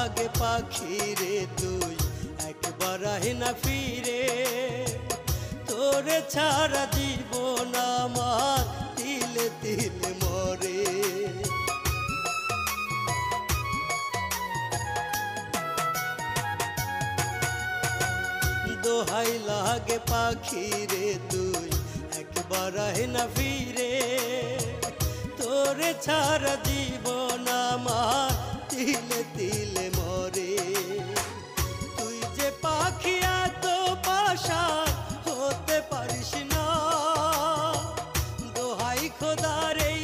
লাগে পাখি রে তুই একবার আহে না ফিরে, তোরে ছাড়া জীবন আমার তিলে তিলে মরে। দোহাই লাগে পাখি রে তুই একবার আহে না ফিরে, তোরে ছাড়া জীবন আমার তিলে তিলে মরে। তুই যে পাখি এত পাশান হতে পারিস না, দোহাই খোদার এই